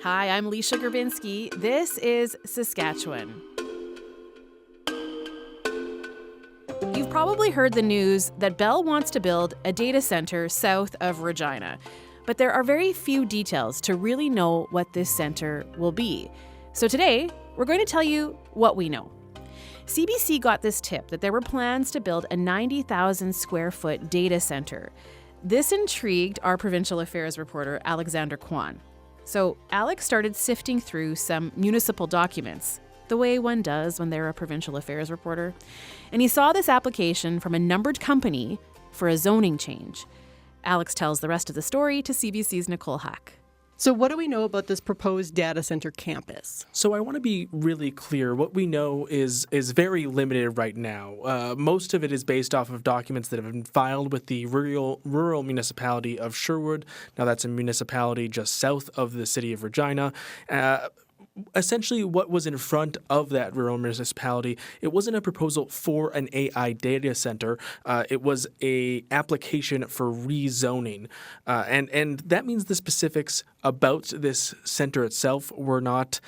Hi, I'm Leisha Grabinski. This is Saskatchewan. You've probably heard the news that Bell wants to build a data center south of Regina, but there are very few details to really know what this center will be. So today, we're going to tell you what we know. CBC got this tip that there were plans to build a 90,000 square foot data center. This intrigued our provincial affairs reporter, Alexander Kwan. So Alex started sifting through some municipal documents, the way one does when they're a provincial affairs reporter. And he saw this application from a numbered company for a zoning change. Alex tells the rest of the story to CBC's Nicole Hack. So what do we know about this proposed data center campus? So I want to be really clear. What we know is very limited right now. Most of it is based off of documents that have been filed with the rural municipality of Sherwood. Now that's a municipality just south of the city of Regina. Essentially, what was in front of that rural municipality, it wasn't a proposal for an AI data center. It was a application for rezoning. And that means the specifics about this center itself were not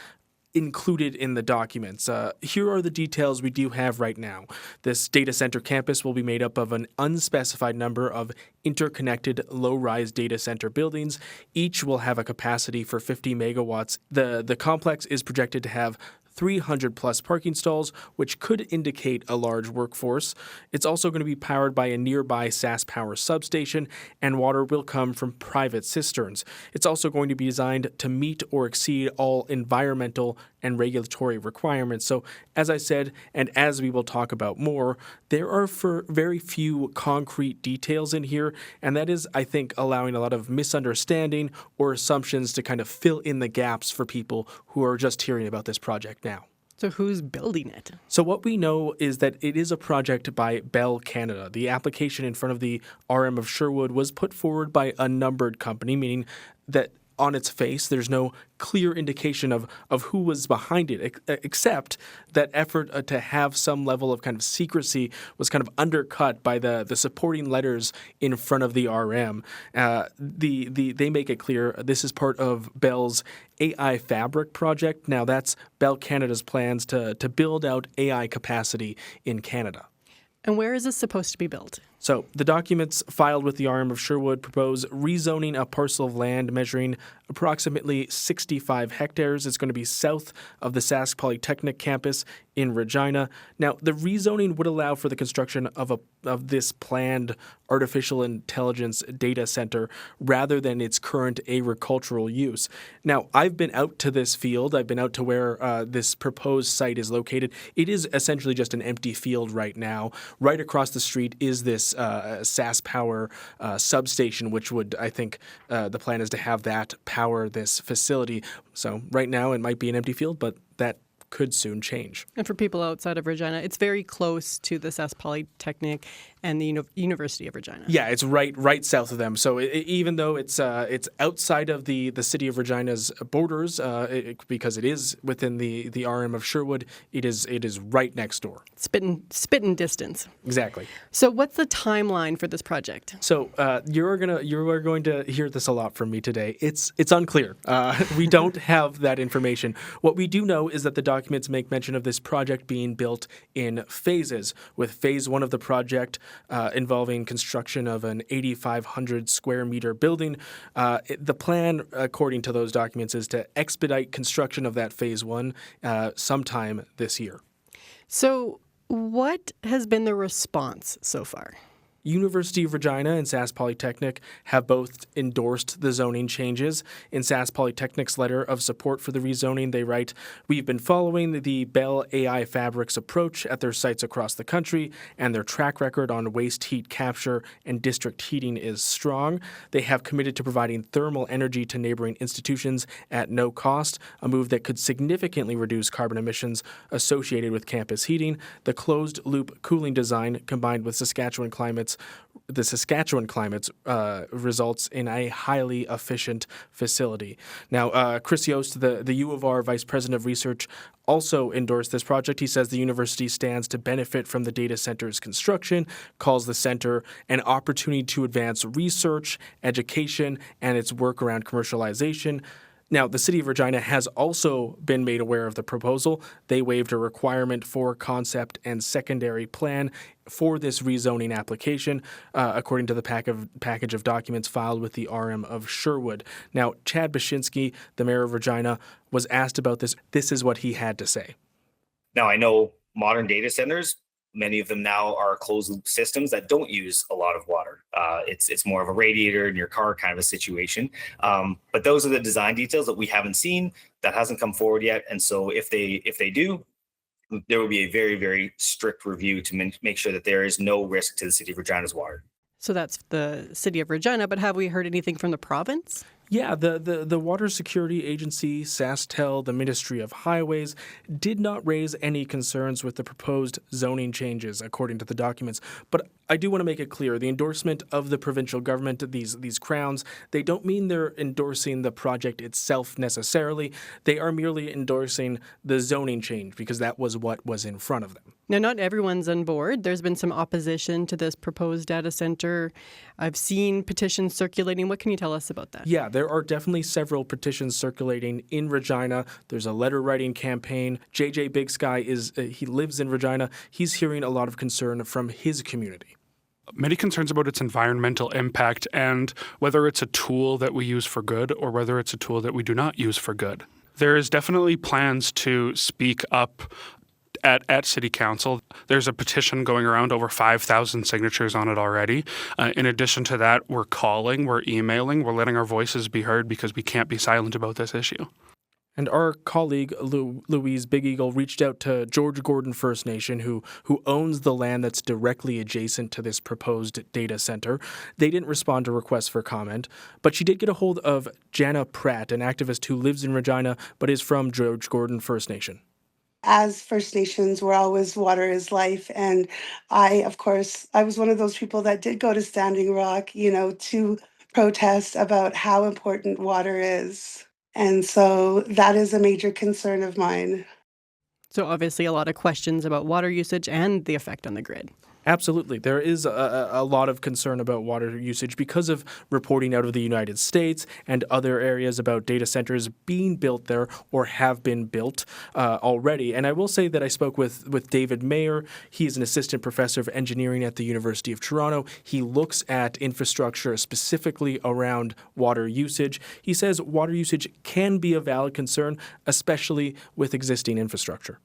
included in the documents. Here are the details we do have right now. This data center campus will be made up of an unspecified number of interconnected low-rise data center buildings. Each will have a capacity for 50 megawatts. The complex is projected to have 300 plus parking stalls, which could indicate a large workforce. It's also going to be powered by a nearby Sask power substation, and water will come from private cisterns. It's also going to be designed to meet or exceed all environmental and regulatory requirements. So, as I said, and as we will talk about more, there are very few concrete details in here, and that is, I think, allowing a lot of misunderstanding or assumptions to kind of fill in the gaps for people who are just hearing about this project now. So who's building it? So what we know is that it is a project by Bell Canada. The application in front of the RM of Sherwood was put forward by a numbered company, meaning that on its face, there's no clear indication of who was behind it, except that effort to have some level of kind of secrecy was kind of undercut by the supporting letters in front of the RM. They make it clear this is part of Bell's AI Fabric project. Now, that's Bell Canada's plans to build out AI capacity in Canada. And where is this supposed to be built? So the documents filed with the RM of Sherwood propose rezoning a parcel of land measuring approximately 65 hectares. It's going to be south of the Sask Polytechnic campus in Regina. Now, the rezoning would allow for the construction of this planned artificial intelligence data center rather than its current agricultural use. Now, I've been out to this field. I've been out to where this proposed site is located. It is essentially just an empty field right now. Right across the street is this Sask power substation, which would, I think, the plan is to have that power this facility. So right now it might be an empty field, but that could soon change. And for people outside of Regina, it's very close to the Sask Polytechnic and the University of Regina. Yeah, it's right south of them. So even though it's outside of the city of Regina's borders, because it is within the RM of Sherwood, it is right next door. Spitting distance. Exactly. So what's the timeline for this project? So you are going to hear this a lot from me today. It's unclear. We don't have that information. What we do know is that the documents make mention of this project being built in phases, with phase one of the project involving construction of an 8,500 square meter building. The plan, according to those documents, is to expedite construction of that phase one sometime this year. So what has been the response so far? University of Regina and Sask Polytechnic have both endorsed the zoning changes. In Sask Polytechnic's letter of support for the rezoning, they write, "We've been following the Bell AI Fabrics approach at their sites across the country, and their track record on waste heat capture and district heating is strong. They have committed to providing thermal energy to neighboring institutions at no cost, a move that could significantly reduce carbon emissions associated with campus heating. The closed-loop cooling design, combined with Saskatchewan climates, results in a highly efficient facility." Now, Chris Yost, the U of R Vice President of Research, also endorsed this project. He says the university stands to benefit from the data center's construction, calls the center an opportunity to advance research, education, and its work around commercialization. Now, the City of Regina has also been made aware of the proposal. They waived a requirement for concept and secondary plan for this rezoning application, according to the package of documents filed with the RM of Sherwood. Now, Chad Bashinsky, the mayor of Regina, was asked about this. This is what he had to say. Now, I know modern data centers, many of them now are closed loop systems that don't use a lot of water. It's more of a radiator in your car kind of a situation. But those are the design details that we haven't seen, that hasn't come forward yet. And so if they do, there will be a very, very strict review to make sure that there is no risk to the City of Regina's water. So that's the City of Regina, but have we heard anything from the province? Yeah, the Water Security Agency, SaskTel, the Ministry of Highways did not raise any concerns with the proposed zoning changes, according to the documents. But I do want to make it clear, the endorsement of the provincial government, these crowns, they don't mean they're endorsing the project itself necessarily. They are merely endorsing the zoning change because that was what was in front of them. Now, not everyone's on board. There's been some opposition to this proposed data center. I've seen petitions circulating. What can you tell us about that? Yeah, there are definitely several petitions circulating in Regina. There's a letter writing campaign. JJ Big Sky he lives in Regina. He's hearing a lot of concern from his community. Many concerns about its environmental impact and whether it's a tool that we use for good or whether it's a tool that we do not use for good. There is definitely plans to speak up at City Council. There's a petition going around, over 5,000 signatures on it already. In addition to that, we're calling, we're emailing, we're letting our voices be heard because we can't be silent about this issue. And our colleague, Louise Big Eagle, reached out to George Gordon First Nation, who owns the land that's directly adjacent to this proposed data center. They didn't respond to requests for comment, but she did get a hold of Jana Pratt, an activist who lives in Regina but is from George Gordon First Nation. As First Nations, we're always water is life. And I was one of those people that did go to Standing Rock, to protest about how important water is. And so that is a major concern of mine. So obviously a lot of questions about water usage and the effect on the grid. Absolutely. There is a lot of concern about water usage because of reporting out of the United States and other areas about data centers being built there or have been built already. And I will say that I spoke with David Mayer. He is an assistant professor of engineering at the University of Toronto. He looks at infrastructure specifically around water usage. He says water usage can be a valid concern, especially with existing infrastructure.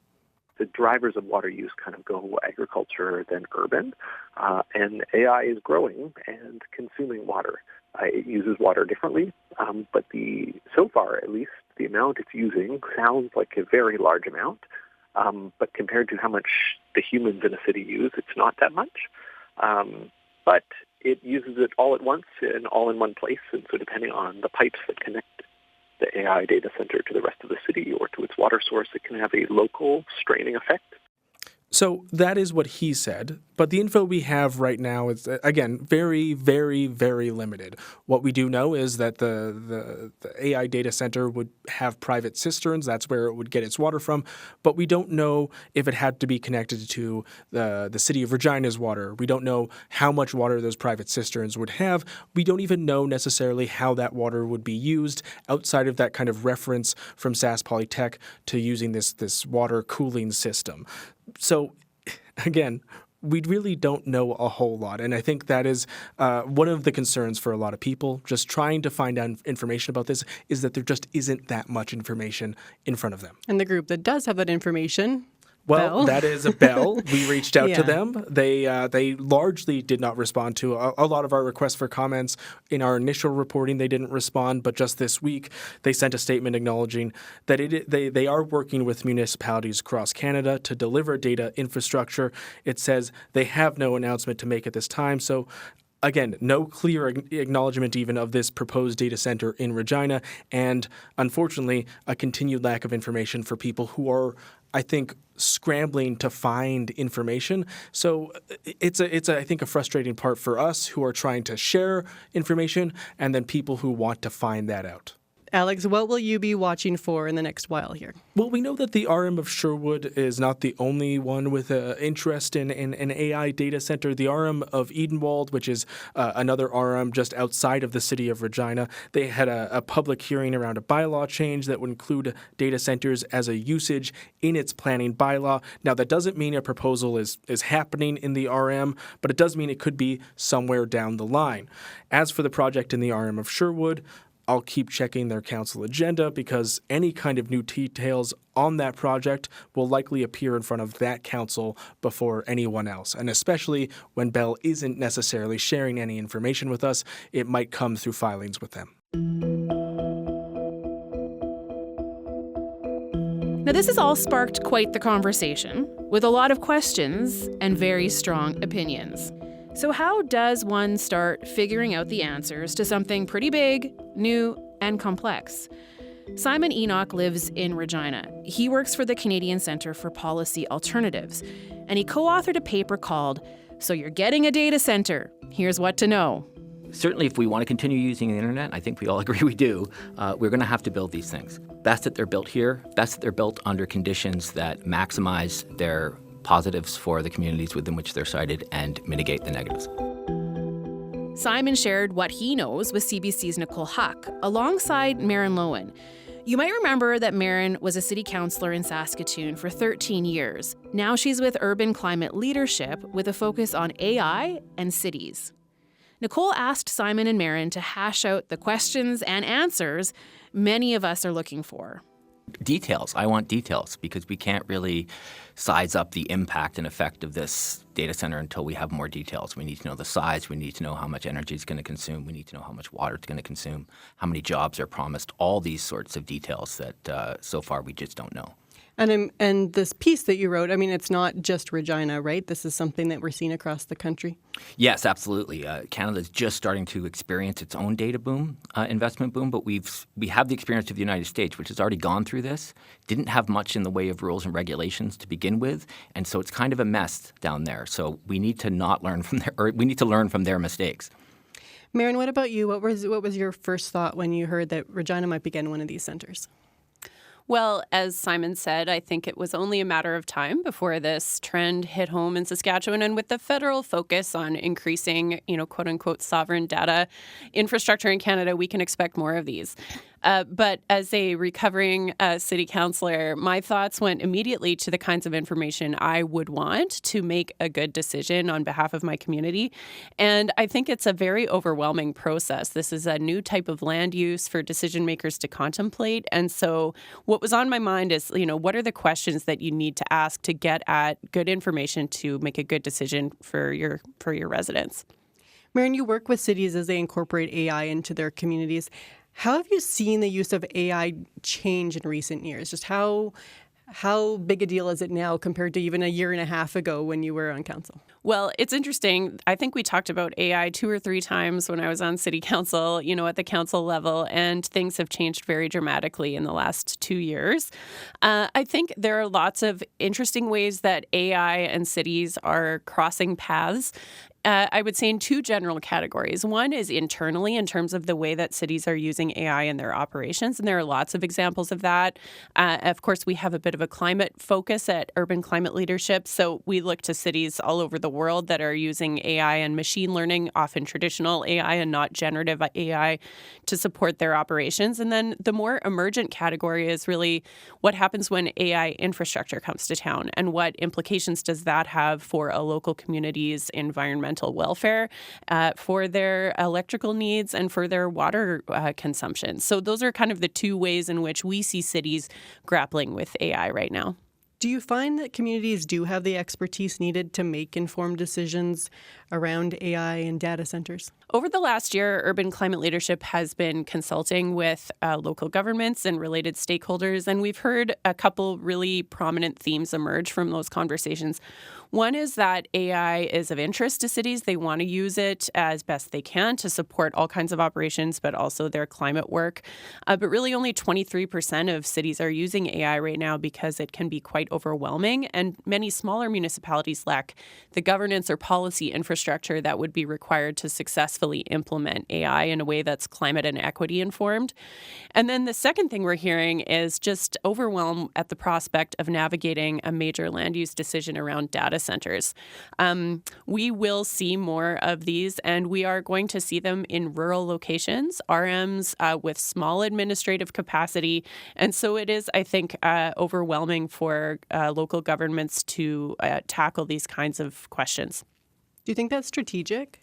The drivers of water use kind of go agriculture, then urban, and AI is growing and consuming water. It uses water differently, but so far, at least, the amount it's using sounds like a very large amount, but compared to how much the humans in a city use, it's not that much. But it uses it all at once and all in one place, and so depending on the pipes that connect the AI data center to the rest of the city or to its water source, it can have a local straining effect. So that is what he said. But the info we have right now is, again, very, very, very limited. What we do know is that the AI data center would have private cisterns. That's where it would get its water from. But we don't know if it had to be connected to the City of Regina's water. We don't know how much water those private cisterns would have. We don't even know necessarily how that water would be used outside of that kind of reference from Sask Polytech to using this water cooling system. So, again, we really don't know a whole lot. And I think that is one of the concerns for a lot of people just trying to find out information about this is that there just isn't that much information in front of them. And the group that does have that information, well, Bell. That is a Bell. We reached out Yeah. to them. They largely did not respond to a lot of our requests for comments. In our initial reporting, they didn't respond, but just this week, they sent a statement acknowledging that they are working with municipalities across Canada to deliver data infrastructure. It says they have no announcement to make at this time, so again, no clear acknowledgement even of this proposed data center in Regina, and unfortunately, a continued lack of information for people who are, I think, scrambling to find information. So it's I think a frustrating part for us who are trying to share information and then people who want to find that out. Alex, what will you be watching for in the next while here? Well, we know that the RM of Sherwood is not the only one with an interest in an AI data center. The RM of Edenwald, which is another RM just outside of the city of Regina, they had a public hearing around a bylaw change that would include data centers as a usage in its planning bylaw. Now, that doesn't mean a proposal is happening in the RM, but it does mean it could be somewhere down the line. As for the project in the RM of Sherwood, I'll keep checking their council agenda because any kind of new details on that project will likely appear in front of that council before anyone else. And especially when Bell isn't necessarily sharing any information with us, it might come through filings with them. Now, this has all sparked quite the conversation, with a lot of questions and very strong opinions. So how does one start figuring out the answers to something pretty big, new, and complex? Simon Enoch lives in Regina. He works for the Canadian Centre for Policy Alternatives, and he co-authored a paper called "So You're Getting a Data Center. Here's What to Know." Certainly, if we want to continue using the internet, I think we all agree we do, we're going to have to build these things. Best that they're built here, best that they're built under conditions that maximize their positives for the communities within which they're sited and mitigate the negatives. Simon shared what he knows with CBC's Nicole Huck, alongside Maren Lowen. You might remember that Maren was a city councillor in Saskatoon for 13 years. Now she's with Urban Climate Leadership with a focus on AI and cities. Nicole asked Simon and Maren to hash out the questions and answers many of us are looking for. Details. I want details because we can't really size up the impact and effect of this data center until we have more details. We need to know the size. We need to know how much energy it's going to consume. We need to know how much water it's going to consume, how many jobs are promised, all these sorts of details that so far we just don't know. And this piece that you wrote, I mean, it's not just Regina, right? This is something that we're seeing across the country. Yes, absolutely. Canada's just starting to experience its own data boom, investment boom, but we have the experience of the United States, which has already gone through this, didn't have much in the way of rules and regulations to begin with, and so it's kind of a mess down there. So we need to we need to learn from their mistakes. Maren, what about you? What was your first thought when you heard that Regina might be getting one of these centers? Well, as Simon said, I think it was only a matter of time before this trend hit home in Saskatchewan. And with the federal focus on increasing, quote unquote, sovereign data infrastructure in Canada, we can expect more of these. But as a recovering city councillor, my thoughts went immediately to the kinds of information I would want to make a good decision on behalf of my community. And I think it's a very overwhelming process. This is a new type of land use for decision makers to contemplate. And so what was on my mind is, what are the questions that you need to ask to get at good information to make a good decision for your residents? Maren, you work with cities as they incorporate AI into their communities. How have you seen the use of AI change in recent years? Just how big a deal is it now compared to even a year and a half ago when you were on council? Well, it's interesting. I think we talked about AI 2 or 3 times when I was on city council, at the council level, and things have changed very dramatically in the last 2 years. I think there are lots of interesting ways that AI and cities are crossing paths. I would say in 2 general categories. One is internally in terms of the way that cities are using AI in their operations, and there are lots of examples of that. Of course, we have a bit of a climate focus at Urban Climate Leadership, so we look to cities all over the world that are using AI and machine learning, often traditional AI and not generative AI, to support their operations. And then the more emergent category is really what happens when AI infrastructure comes to town, and what implications does that have for a local community's environmental welfare, for their electrical needs, and for their water consumption. So those are kind of the 2 ways in which we see cities grappling with AI right now. Do you find that communities do have the expertise needed to make informed decisions around AI and data centers? Over the last year, Urban Climate Leadership has been consulting with local governments and related stakeholders, and we've heard a couple really prominent themes emerge from those conversations. One is that AI is of interest to cities. They want to use it as best they can to support all kinds of operations, but also their climate work. But really only 23% of cities are using AI right now because it can be quite overwhelming, and many smaller municipalities lack the governance or policy infrastructure that would be required to successfully successfully implement AI in a way that's climate and equity informed. And then the second thing we're hearing is just overwhelm at the prospect of navigating a major land use decision around data centers. We will see more of these, and we are going to see them in rural locations, RMs with small administrative capacity. And so it is, I think, overwhelming for local governments to tackle these kinds of questions. Do you think that's strategic?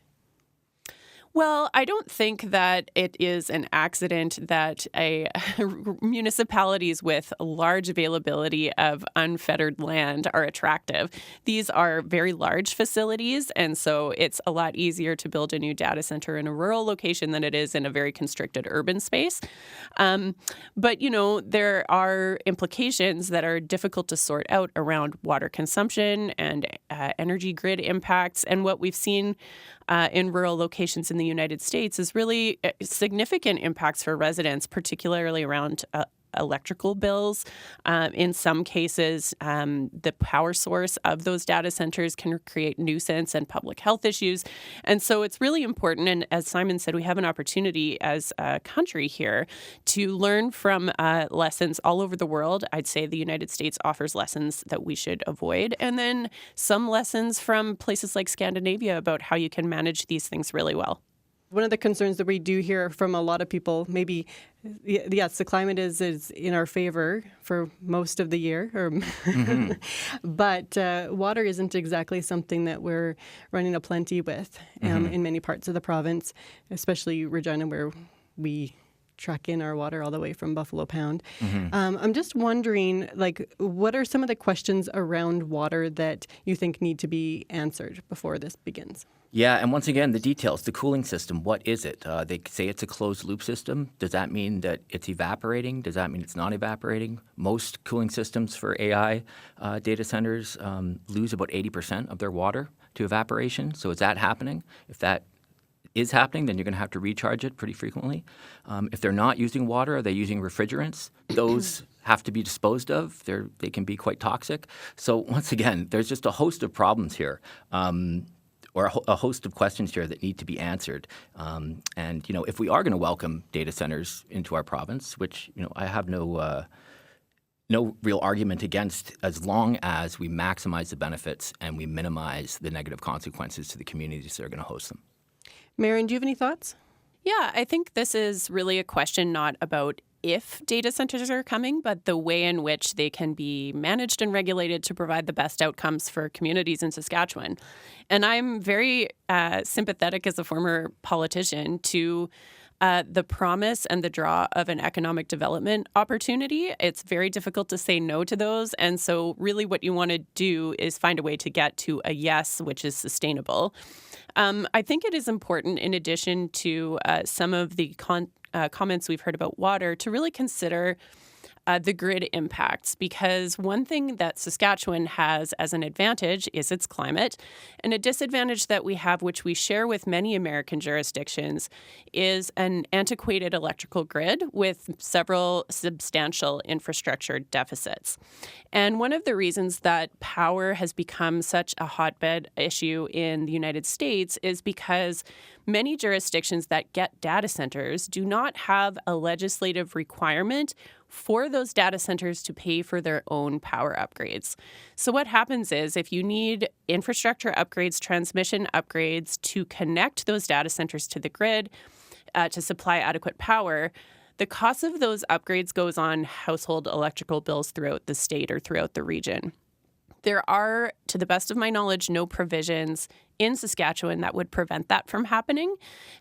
Well, I don't think that it is an accident that municipalities with large availability of unfettered land are attractive. These are very large facilities, and so it's a lot easier to build a new data center in a rural location than it is in a very constricted urban space. But, there are implications that are difficult to sort out around water consumption and energy grid impacts. And what we've seen in rural locations in the United States is really significant impacts for residents, particularly around electrical bills. In some cases, the power source of those data centers can create nuisance and public health issues. And so it's really important. And as Simon said, we have an opportunity as a country here to learn from lessons all over the world. I'd say the United States offers lessons that we should avoid. And then some lessons from places like Scandinavia about how you can manage these things really well. One of the concerns that we do hear from a lot of people, maybe, yes, the climate is in our favor for most of the year, but water isn't exactly something that we're running a plenty with in many parts of the province, especially Regina, where we truck in our water all the way from Buffalo Pound. I'm just wondering, what are some of the questions around water that you think need to be answered before this begins? Yeah, and once again, the details, the cooling system, what is it? They say it's a closed loop system. Does that mean that it's evaporating? Does that mean it's not evaporating? Most cooling systems for AI data centers lose about 80% of their water to evaporation. So is that happening? If that is happening, then you're going to have to recharge it pretty frequently. If they're not using water, are they using refrigerants? Those have to be disposed of. They can be quite toxic. So once again, there's just a host of problems here. Or a host of questions here that need to be answered. And, if we are going to welcome data centers into our province, which, I have no real argument against, as long as we maximize the benefits and we minimize the negative consequences to the communities that are going to host them. Marion, do you have any thoughts? Yeah, I think this is really a question not about if data centers are coming, but the way in which they can be managed and regulated to provide the best outcomes for communities in Saskatchewan. And I'm very sympathetic as a former politician to the promise and the draw of an economic development opportunity. It's very difficult to say no to those. And so really what you want to do is find a way to get to a yes, which is sustainable. I think it is important, in addition to some of the comments we've heard about water, to really consider the grid impacts, because one thing that Saskatchewan has as an advantage is its climate, and a disadvantage that we have, which we share with many American jurisdictions, is an antiquated electrical grid with several substantial infrastructure deficits. And one of the reasons that power has become such a hotbed issue in the United States is because many jurisdictions that get data centers do not have a legislative requirement for those data centers to pay for their own power upgrades. So what happens is, if you need infrastructure upgrades, transmission upgrades to connect those data centers to the grid to supply adequate power, the cost of those upgrades goes on household electrical bills throughout the state or throughout the region. There are, to the best of my knowledge, no provisions in Saskatchewan that would prevent that from happening.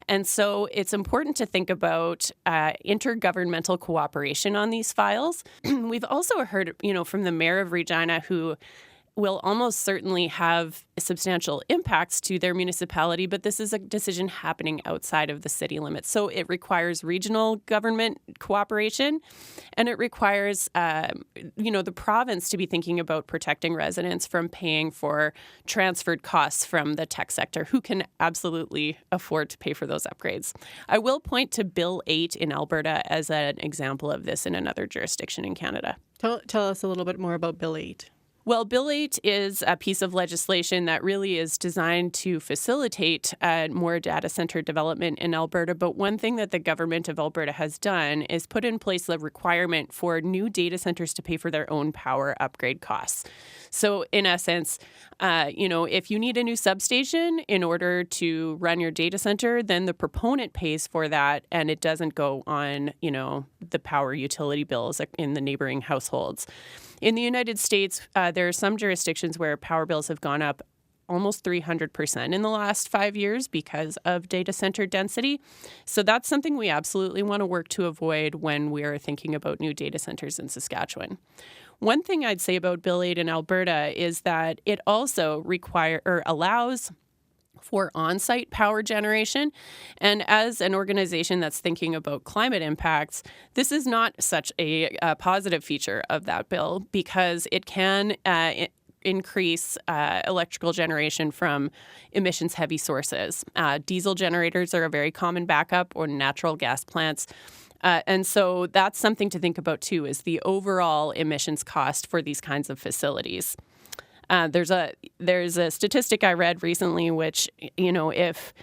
And so it's important to think about intergovernmental cooperation on these files. We've also heard, from the mayor of Regina, who will almost certainly have substantial impacts to their municipality, but this is a decision happening outside of the city limits. So it requires regional government cooperation, and it requires, the province to be thinking about protecting residents from paying for transferred costs from the tech sector, who can absolutely afford to pay for those upgrades. I will point to Bill 8 in Alberta as an example of this in another jurisdiction in Canada. Tell us a little bit more about Bill 8. Well, Bill 8 is a piece of legislation that really is designed to facilitate more data center development in Alberta. But one thing that the government of Alberta has done is put in place the requirement for new data centers to pay for their own power upgrade costs. So in essence, if you need a new substation in order to run your data center, then the proponent pays for that, and it doesn't go on, the power utility bills in the neighboring households. In the United States, there are some jurisdictions where power bills have gone up almost 300% in the last 5 years because of data center density. So that's something we absolutely want to work to avoid when we're thinking about new data centers in Saskatchewan. One thing I'd say about Bill 8 in Alberta is that it also allows for on-site power generation. And as an organization that's thinking about climate impacts, this is not such a positive feature of that bill because it can increase electrical generation from emissions-heavy sources. Diesel generators are a very common backup, or natural gas plants. And so that's something to think about, too, is the overall emissions cost for these kinds of facilities. There's a statistic I read recently, which, if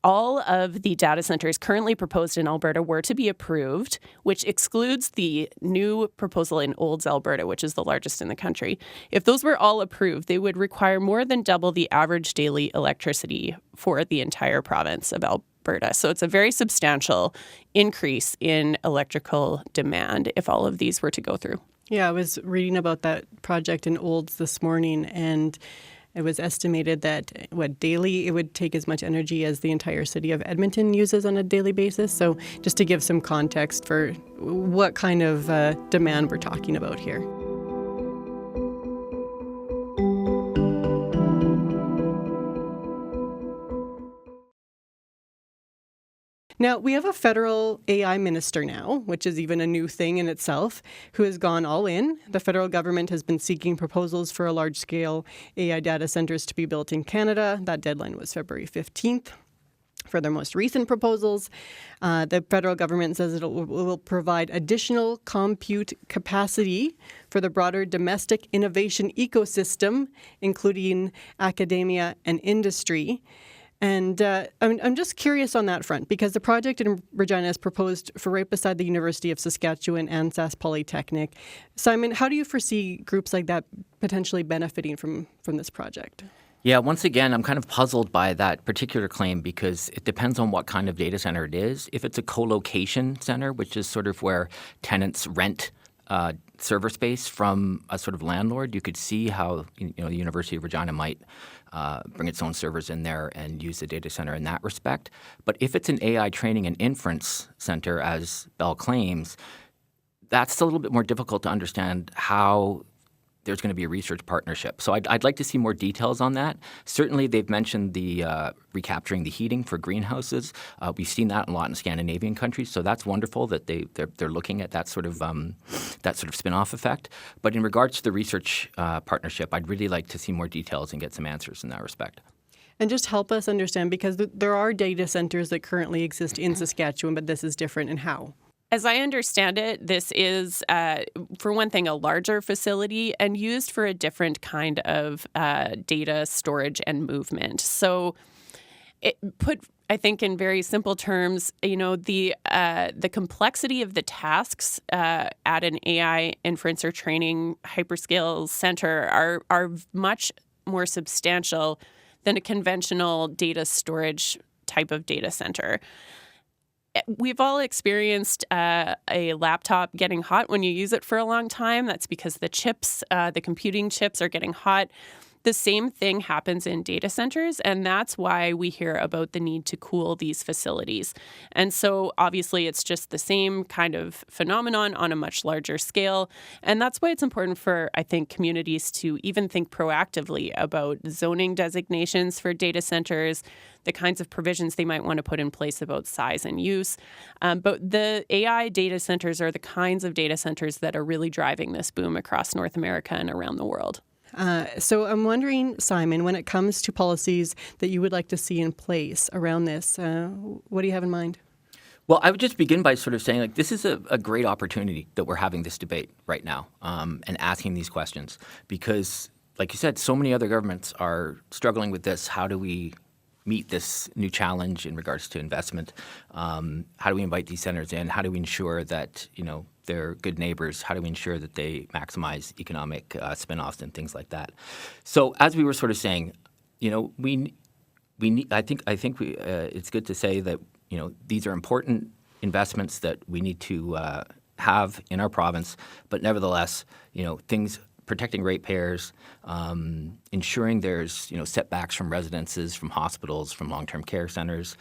all of the data centers currently proposed in Alberta were to be approved, which excludes the new proposal in Olds, Alberta, which is the largest in the country, if those were all approved, they would require more than double the average daily electricity for the entire province of Alberta. So it's a very substantial increase in electrical demand if all of these were to go through. Yeah, I was reading about that project in Olds this morning, and it was estimated that daily it would take as much energy as the entire city of Edmonton uses on a daily basis. So just to give some context for what kind of demand we're talking about here. Now, we have a federal AI minister now, which is even a new thing in itself, who has gone all in. The federal government has been seeking proposals for a large-scale AI data centers to be built in Canada. That deadline was February 15th. For their most recent proposals, the federal government says it will provide additional compute capacity for the broader domestic innovation ecosystem, including academia and industry. And I'm just curious on that front, because the project in Regina is proposed for right beside the University of Saskatchewan and Sask Polytechnic. Simon, how do you foresee groups like that potentially benefiting from this project? Yeah, once again, I'm kind of puzzled by that particular claim because it depends on what kind of data center it is. If it's a co-location center, which is sort of where tenants rent server space from a sort of landlord, you could see how the University of Regina might bring its own servers in there and use the data center in that respect. But if it's an AI training and inference center, as Bell claims, that's a little bit more difficult to understand how there's going to be a research partnership. So I'd like to see more details on that. Certainly, they've mentioned the recapturing the heating for greenhouses. We've seen that a lot in Scandinavian countries, so that's wonderful that they're looking at that sort of spin-off effect. But in regards to the research partnership, I'd really like to see more details and get some answers in that respect. And just help us understand, because there are data centers that currently exist in Saskatchewan, but this is different in how? As I understand it, this is, for one thing, a larger facility and used for a different kind of data storage and movement. So I think in very simple terms, the complexity of the tasks at an AI inference or training hyperscale center are much more substantial than a conventional data storage type of data center. We've all experienced a laptop getting hot when you use it for a long time. That's because the chips, the computing chips are getting hot. The same thing happens in data centers, and that's why we hear about the need to cool these facilities. And so obviously it's just the same kind of phenomenon on a much larger scale. And that's why it's important for, I think, communities to even think proactively about zoning designations for data centers, the kinds of provisions they might want to put in place about size and use. But the AI data centers are the kinds of data centers that are really driving this boom across North America and around the world. So I'm wondering, Simon, when it comes to policies that you would like to see in place around this, what do you have in mind? Well, I would just begin by sort of saying, like, this is a great opportunity that we're having this debate right now and asking these questions because, like you said, so many other governments are struggling with this. How do we meet this new challenge in regards to investment? How do we invite these centers in? How do we ensure that, they're good neighbors? How do we ensure that they maximize economic spinoffs and things like that? So as we were sort of saying, we need. I think it's good to say that these are important investments that we need to have in our province, but nevertheless, things. Protecting ratepayers, ensuring there's setbacks from residences, from hospitals, from long-term care centers,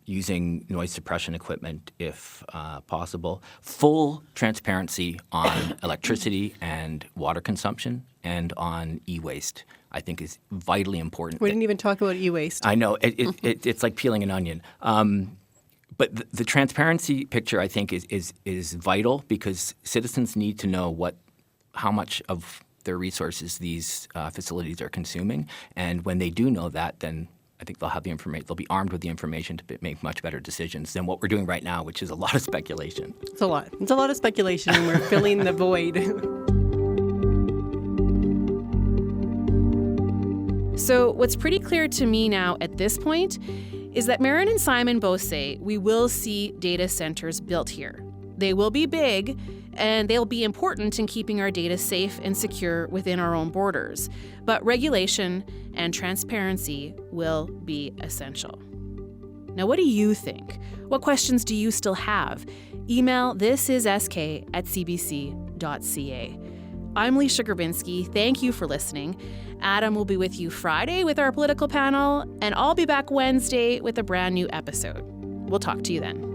using noise suppression equipment if possible, full transparency on electricity and water consumption, and on e-waste. I think is vitally important. We didn't even talk about e-waste. I know it's like peeling an onion. But the transparency picture, I think, is vital because citizens need to know how much of their resources these facilities are consuming. And when they do know that, then I think they'll have the information. They'll be armed with the information to make much better decisions than what we're doing right now, which is a lot of speculation. It's a lot. It's a lot of speculation, and we're filling the void. So what's pretty clear to me now at this point is that Marin and Simon both say we will see data centers built here. They will be big, and they'll be important in keeping our data safe and secure within our own borders. But regulation and transparency will be essential. Now, what do you think? What questions do you still have? Email thisisk@cbc.ca. I'm Leisha Grabinski. Thank you for listening. Adam will be with you Friday with our political panel, and I'll be back Wednesday with a brand new episode. We'll talk to you then.